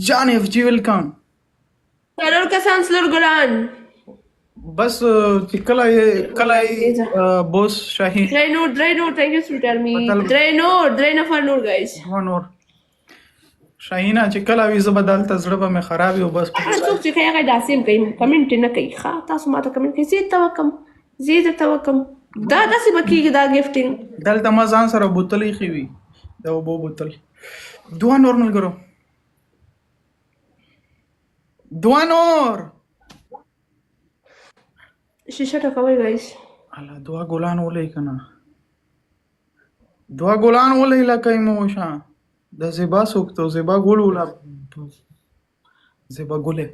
جان اف جی ویلکم. څلور کسان څلور ګلان. بس چې کله یې بوس شاهین درې نور thank you sweet army. بدل درې نفر نور guys. نور شاهینه چې کله وي زه به دلته زړه به مې خراب وي او بس هر څوک چې کوي هغه داسې هم کوي کمنټ نه کوي. ښه تاسو ماته کمنټ کوئ زه ته وکم زه درته وکم دا داسې به کېږي دا ګفټینګ. دلته ما ځان سره بوتل ایښې وي د اوبو بوتل. دوه نور ملګرو دوه نور شیشه ټکوئ guys. الله دوه ګلان ولئ که نه دوه ګلان ولئ لکه یې مو وشه د زیبا څوک ته زیبا ګل وله زیبا ګلې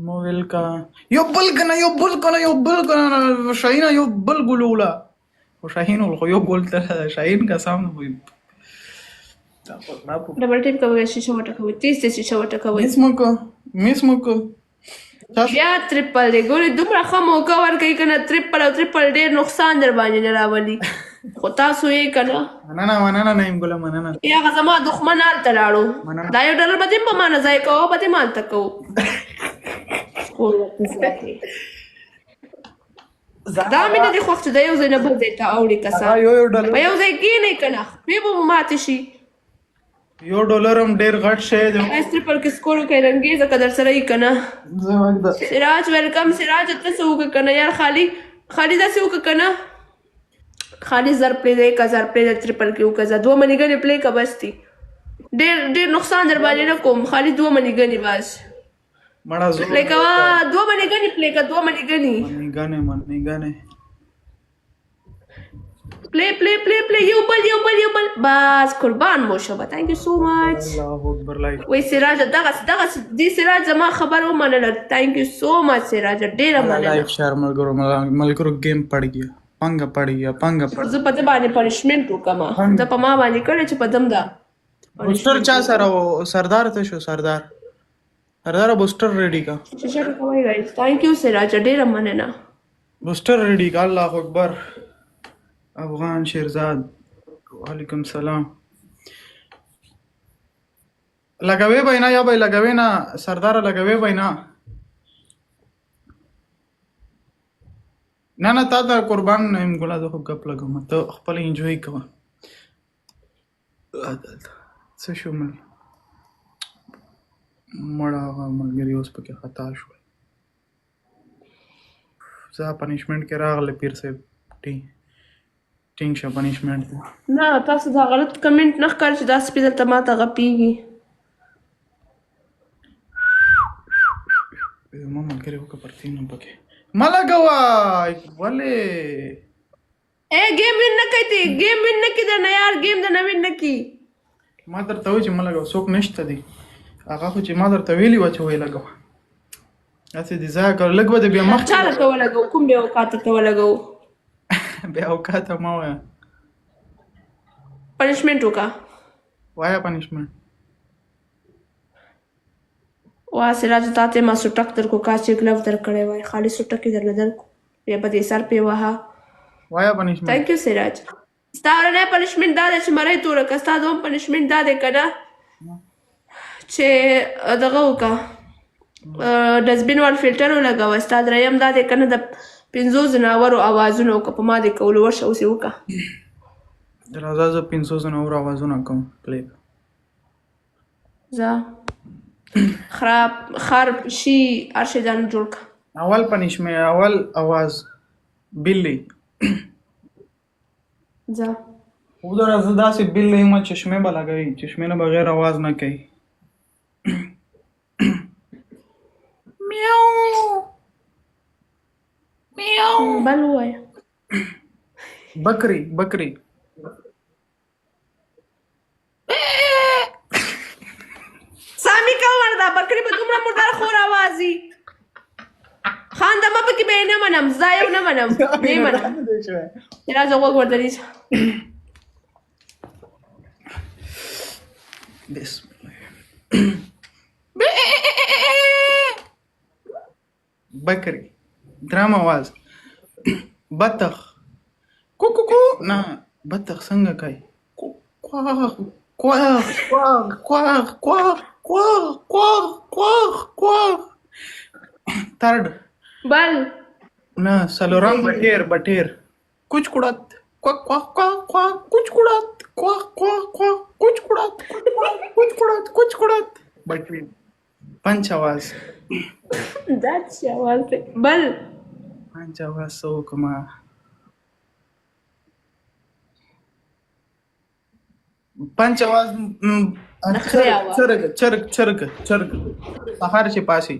مو ویل که یو بل که نه یو بل که نه شاهینه یو بل ګل وله خو شاهین ول خو یو ګل ته شاهین قسم نه وي ډبل ټیپ کوئ شیشه وټکوئ تیز تیز شیشه وټکوئ. میس مو کو بیا ټریپل دی ګورې دومره ښه موقع ورکوي که نه ټریپل او ټریپل ډېر نقصان در باندې نه راولي خو تاسو یې که نه مننه نعیم ګله مننه. یا هغه زما دښمن هلته لاړو دا یو ډالر به دې په ما نه ځای کوو به دې ما هلته کوو دا مې نه دي خوښ چې د یو ځای نه بل ځای ته اوړي کسان په یو ځای کښېنئ که نه خپې به مو ماتې شي. یو ډالر هم ډېر غټ شی دی. ټریپل کې سکور وکړئ رنګیزه که در سره یي که نه. سراج ویلکم سراج ته څه وکړه که نه یار خالي داسې وکړه که نه خالي زر پرېږده 1000 پرېږده ټریپل کې وکړه دوه منیګنې پلی که بس دي ډېر نقصان در باندې نه کوم خالي دوه منیګنې بس پلی کوه دوه منیګنې پلی که دوه منیګنې پلی یو بل بس قربان مو شوه thank you so much. وای سراج دغه دې سراج زما خبر ومنله thank you so much سراج ډېره مننه. ملګرو گیم پړ گیا پنګه زه په ده باندې پنشمنټ وکړم ده په ما باندې کړی چې په دم ده بوسټر چا سره و سردار ته شو سردار بوسټر ریډي کا شیشه ټکوئ guys thank you سراج ډېره مننه. بوسټر ریډي کا الله اکبر افغان شیرزاد وعلیکم سلام. لګوي به نه یا به لګوي نه سردار لګوي به نه نه تا ته قربان نه یم ګله زه خو ګپ لګوم ته خپل انجوی کوه. څه شو مړه هغه ملګري اوس پکې خطا شول زه پنشمنټ کې راغلی پیر صاحب ټینګ شه پنشمنټ نه تاسو دا غلط کمنټ نه ښکاري چې دا سپي دلته ما ته غپېږي. زما ملګري وکړه پرتین هم پکې مه لګوه ولې گیم وین نه کوي تی گیم وین نه کړي درنه یار گیم درنه وین نه کړي. ما درته وایي چې مه لګوه څوک نشته دی هغه خو چې ما درته ویلي وه چې وایي لګوه هسې دې ضایع کړه لږ به دې بیا مخکې چا ته ولګوو کوم بې اوقاته ته ولګوو بیا اوقاته مه وایه پنشمنټ وکړه وایه پنشمنټ وا سراج تا ته ما سوټک در کو کاسې ګلف در کړی وای خالي سوټک یې درنه در کو بیا به دې سر پې وهه وایه پنشمنټ thank you سراج. ستا ورنی پنشمنټ دا دی چې مرۍ توره که ستا دوم پنشمنټ دا دی که نه چې دغه وکړه ډسبین وال فلټر ولګوه ستا دریم دا دی که نه د 500 ځناورو اوازونه وکړه په ما دې کولو ورشه اوس یې وکړه راځه زه 500 ځناورو اوازونه کوم پلی ځه خر شي هر شی ځان جوړ کړه. اول پنشمنټ اول आवाज بلی ځه ودره زه داسې بلی یم چشمې به لګوي چشمې نه بغیر आवाज نه کوي میاو بل ووایه بکری سامی کور دا بکری به دومره مردار خور آوازی خان دمه پکې به یې نه منم زه یو نه منم نه منم راځه غوږ ورته نیسه بسم الله بکری درام आवाज بطخ کو نه بطخ څنګه کوي Quack, quack, quack, quack, quack, quack, quack, quack. Third. बल No, Saloram Batir. Kuch kudat. Quack, quack, quack, quack. Kuch kudat. Quack, quack, quack. Kuch kudat. Kuch kudat. Kuch kudat. Batir. Panch आवाज. that's आवाज है बल Panch आवाज सो कमा. पंच आवाज नखरे आवाज चरग चरग चरग चरग सहारचे पाशी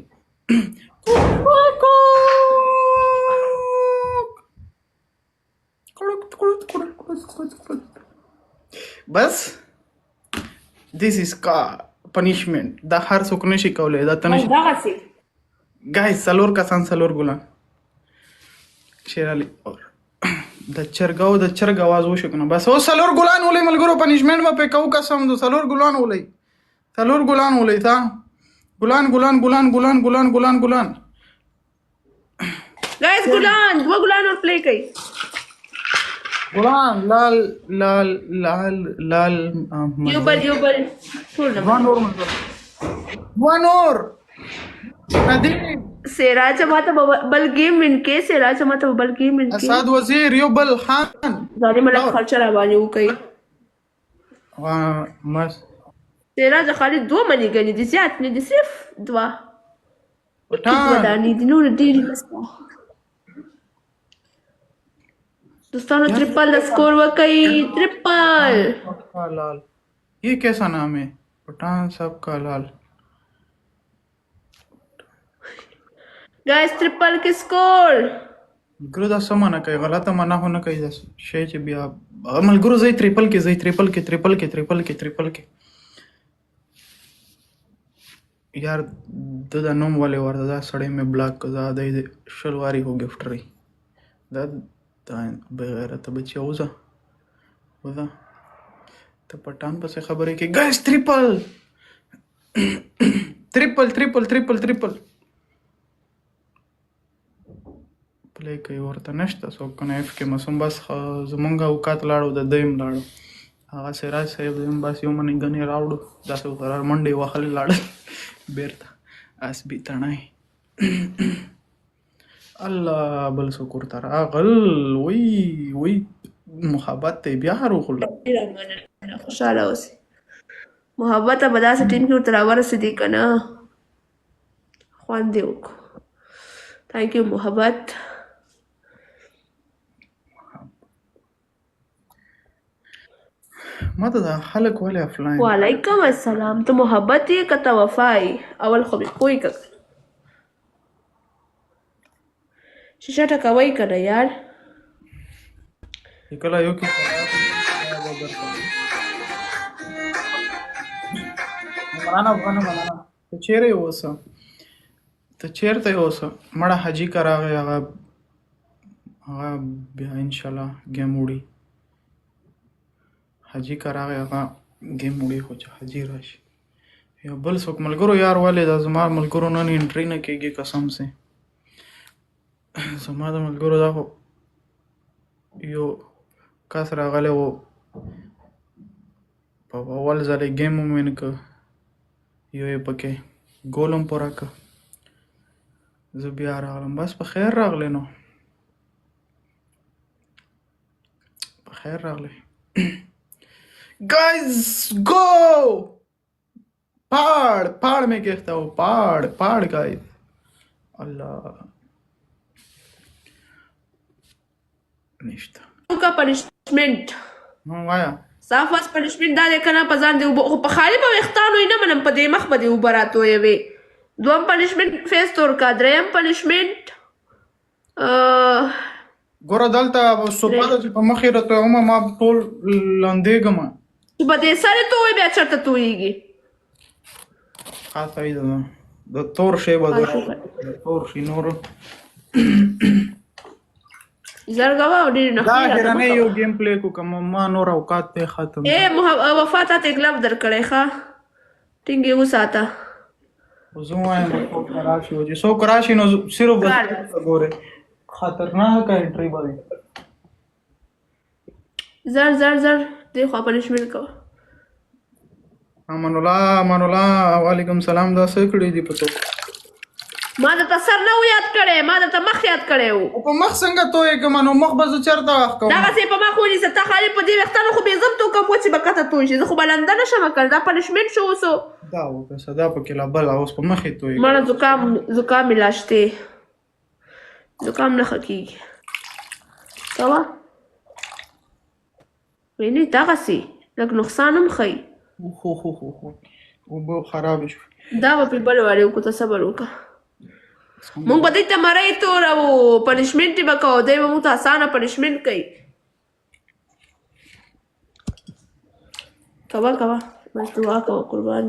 बस दिस इज का पनिशमेंट द हर सुकने शिकवले द तने दगासी गाइस सलोर का सान सलोर गुलाम शेराली और د چرګ आवाज وشو کنه بس او سلور ګلان ولې ملګرو پنیشمنت ما په کو قسم دو سلور ګلان ولې تا ګلان गाइस गुलान वो गुलान और प्ले कई ګلان لال युबल छोड़ ना वन और ندیم सिराज माता बल गेम विन के सिराज माता बल गेम विन के اسد وزیر یوبل خان زاري ملک خرچه را باندې وکي مس सिराज خالد دو منی غني دي زیات نه دي صرف دوا پټان وداني دي نور ډيري بس دوستانو ट्रिपल स्कोर وکي ट्रिपल लाल ये कैसा नाम है पठान साहब का लाल गाइस ट्रिपल के स्कोर ګرو دا سمانه کوي غلطه معنا هونه کوي دا شی چې بیا ملګرو زې ټریپل کې یار د نوم والے ورته دا سړی مې بلاک کړه دا د شلواری هو گیفت ری دا بغیر ته بچي اوزه ودا ته پټان پسې خبرې کې ګایس ټریپل پلی کوي ورته نشته څوک کنه اف کې مسوم بس زمونږ اوقات لاړو د دیم لاړو هغه سراج صاحب زم بس یو منی غنی راوړو داسې قرار منډي واخلې لاړ بیرته اس بي تڼای الله بل شکر تر اغل وی محبت ته بیا روغل خوشاله اوسې محبت به داسې ټیم کې ورته راورسېدي که نه خوند یې وکړو تھینک یو محبت ما ته دا خلک ولې افلاین وعلیکم السلام ته محبت یې که ته وفا یې اول خو مې پوه که شیشه ټکوئ که نه یار کله یو کې مننه ته چیرې اوسه ته چیرته اوسه مړه حاجي که راغی هغه بیا انشاءالله ګیم وړي حاجي که راغی هغه ګیم وړي خو چې حاجي راشي یا بل څوک ملګرو یار ولې دا زما ملګرو نن انټري نه کېږي قسم سي زما د ملګرو دا خو یو کس راغلی و په اول ځل یې ګیم ومین که یو یې پکې ګول هم پوره که زه بیا راغلم بس په خیر راغلی نو په خیر راغلی guys go پहाड़ में कहता हूँ पहाड़ guys Allah نشته का پنشمنٹ وایا صاف واس پنشمنٹ دا دی کنه په ځان دی په خالي په وختانو نه منم په دې مخ به دی وبراتو وي دوم پنشمنٹ فیس تور کا دریم پنشمنٹ ګوره دلته سوپاده چې په مخې راته هم ما ټول لاندېږم په دې سره ته وي بیا چرته تویږي خاصه ده د تور شی به د تور شي نور زرګوا او ډیر نه دا هرنه یو گیم پلی کو کوم ما نور اوقات ته ختم اے وفات ته گلف درکړې ښا ټینګي وساته زه وایم راشي او چې سو کراشي نو صرف ګوره خطرناک انټری باندې زر دې خو پنشمنٹ کو امان الله وعلیکم سلام. دا څه کړي دي په تو؟ ما درته سر نه و یاد کړی، ما درته مخ یاد کړی و. په مخ څنګه تویې کړم؟ نو مخ به زه چېرته وښکوم؟ دغسې په مخ ونیسه، ته خالي په دې ویښتانو خو بې ضبط وکړم وچې به کته توی شي، زه خو به لنده نه شم کړی، دا پنشمنټ شو اوسو. دا وکړه دا پکې لا بله اوس په مخ یې تویې مړه زکام مې لا شتې، زکام نه ښه کېږي. کوه وینې دغسې لږ نقصان هم ښیي. اوبه خرابې شوې. دا به پرې بل وارې وکړو، ته صبر وکړه. مونږ به دوی ته مرۍ تورو، پنشمنټ یې به کوو، دی به مونږ ته اسانه پنشمنټ کوي. کوه بس دعا کوه قربان.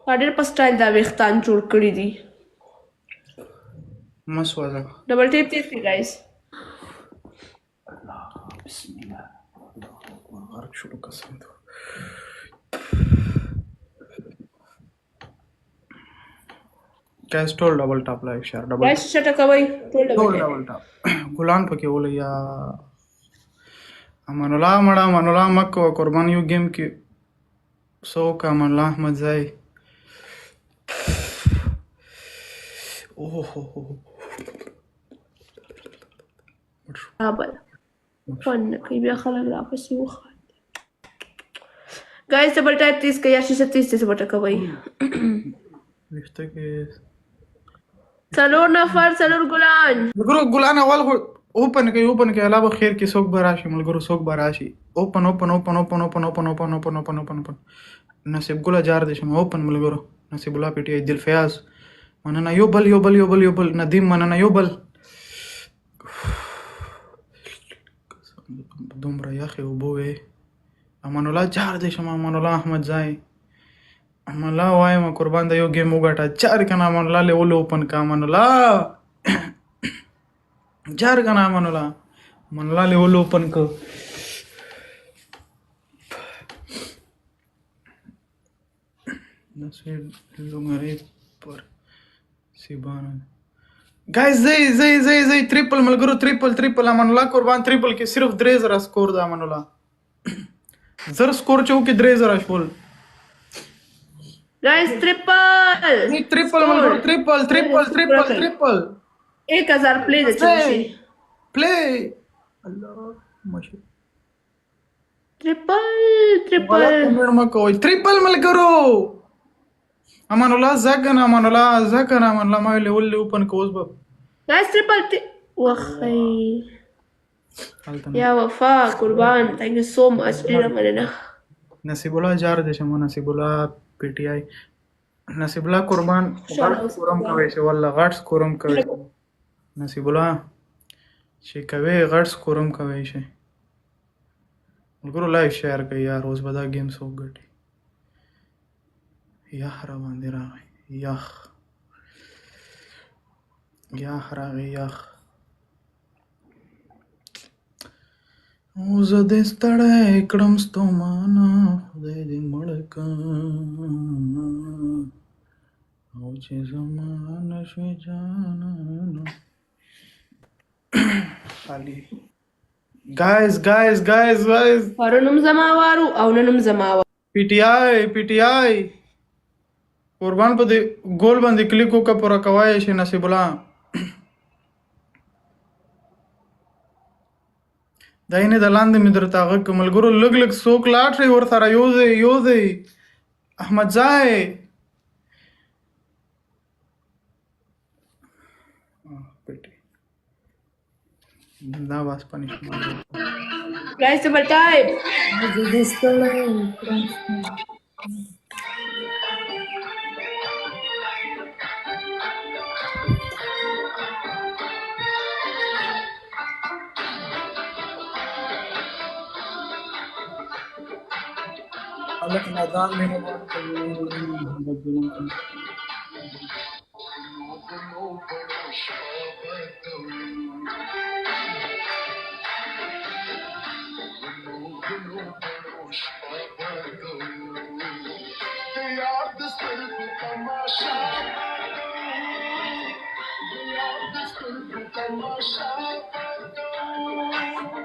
تا ډېر په سټایل دا ویښتان جوړ کړي دي. مه سوځه. ډبل ټیپ تیز کړي ګایز. بسم الله غرق شروع قسم تو. گیس ټول ډبل ټاپ لایک شیر ډبل ګایز شټه کوئ ټول ډبل ټاپ ګلان پکې ولې یا امان الله مړه امان الله مکه قربان یو گیم کې څوک امان الله احمد ځای بل خوند نه کوي، بیا خلک راپسې وخاندي. ګایز ډبل ټایپ تیز کوئ یا شیشه تیز تیز وټکوئ. ویښته کې څلور نفر څلور ګلان. ملګرو ګلان اول اوپن کوي الله به خیر کې څوک به راشي ملګرو څوک به راشي. اوپن نصیب ګله جار دې شم اوپن ملګرو. نصیب الله پی ټی آی دل فیاض مننه. یو بل ندیم مننه. یو بل دومره یخې اوبه وې. امان الله جار دې شم. امان الله احمد ځای امان الله وایم قربان د یو گیم وګټه چار کنه. امان الله لیول اوپن کا. امان الله جار کنه. امان الله لیول اوپن کو. نصیب لومړی پر سیبانه گایز زی ټریپل ملګرو ټریپل امان الله قربان. ټریپل کې صرف 3000 سکور ده. امان الله زر سکور چو کې 3000 شول. گایز ټریپل ملګرو ټریپل 1000 پلی ده چوشي پلی الله ماشي. ټریپل ټریپل ملګرو. امان الله زګنه. امان الله ما لیول اوپن کو. اوس به گایز ټریپل وخی یا وفا قربان. تhank you so much. ډیره مننه. نصیب الله جار دې شمو. نصیب الله پی ټی آی نصیب الله قربان. کورم کوي چې والله غټ کورم کوي. نصیب الله چې کوي غټ کورم کوي شي ملګرو. لایک شیر کوي یار. اوس به دا گیم څوک ګټي. یخ را باندې راغی. یخ راغی. او زه دې ستړی کړم ستومانه خدای دې مړ کړه او چې زما نشوې جانانه خالی. ګایز پرونم زما وارو او ننم زما وارو. پی ټی آی قربان په دې ګول باندې کلیک وکړه پوره کوای شي. نصیب الله دا یې نه د لاندې مې درته هغه که ملګرو لږ څوک لاټرۍ ورسره یوځئ احمد ځای دا باس پنشمنټ. گایز ډبل ټایپ الک نادان میں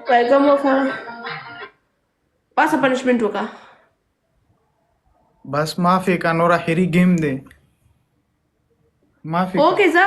Welcome, Wafa. پاسه پنشمنت وکړه. بس معافي کا نور اخري گیم دی معافي اوکې ځه